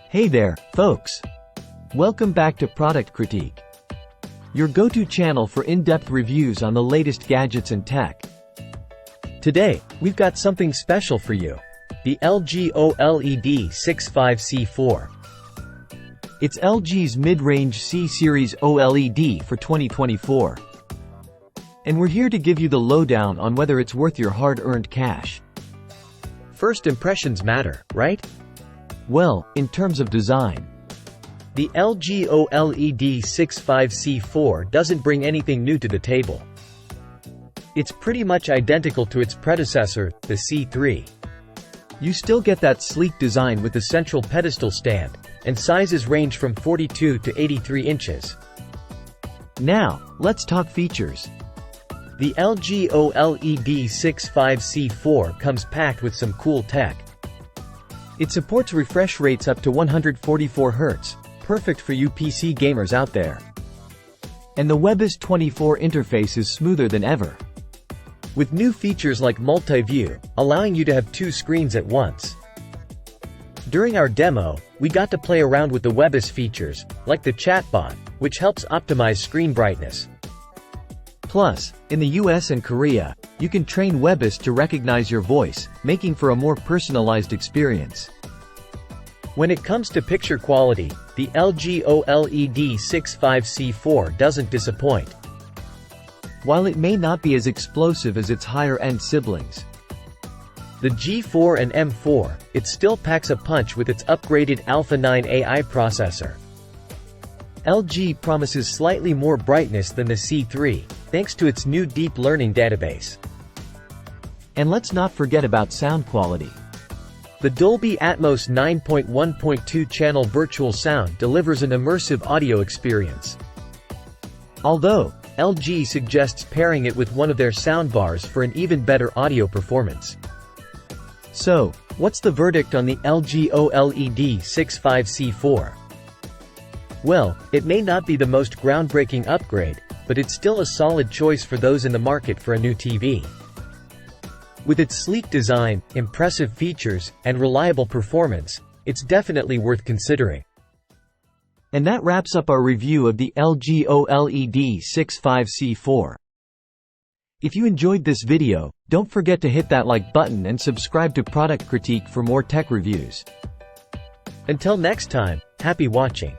Hey there, folks! Welcome back to Product Critique, your go-to channel for in-depth reviews on the latest gadgets and tech. Today, we've got something special for you. The LG OLED65C4. It's LG's mid-range C-Series OLED for 2024. And we're here to give you the lowdown on whether it's worth your hard-earned cash. First impressions matter, right? Well, in terms of design, the LG OLED65C4 doesn't bring anything new to the table. It's pretty much identical to its predecessor, the C3. You still get that sleek design with the central pedestal stand, and sizes range from 42 to 83 inches. Now, let's talk features. The LG OLED65C4 comes packed with some cool tech. It supports refresh rates up to 144 Hz, perfect for you PC gamers out there. And the WebOS 24 interface is smoother than ever, with new features like multi-view, allowing you to have two screens at once. During our demo, we got to play around with the WebOS features, like the chatbot, which helps optimize screen brightness. Plus, in the US and Korea, you can train WebOS to recognize your voice, making for a more personalized experience. When it comes to picture quality, the LG OLED65C4 doesn't disappoint. While it may not be as explosive as its higher-end siblings, the G4 and M4, it still packs a punch with its upgraded Alpha 9 AI processor. LG promises slightly more brightness than the C3, thanks to its new deep learning database. And let's not forget about sound quality. The Dolby Atmos 9.1.2 channel virtual sound delivers an immersive audio experience. Although, LG suggests pairing it with one of their soundbars for an even better audio performance. So, what's the verdict on the LG OLED65C4? Well, it may not be the most groundbreaking upgrade, but it's still a solid choice for those in the market for a new TV. With its sleek design, impressive features, and reliable performance, it's definitely worth considering. And that wraps up our review of the LG OLED65C4. If you enjoyed this video, don't forget to hit that like button and subscribe to Product Critique for more tech reviews. Until next time, happy watching.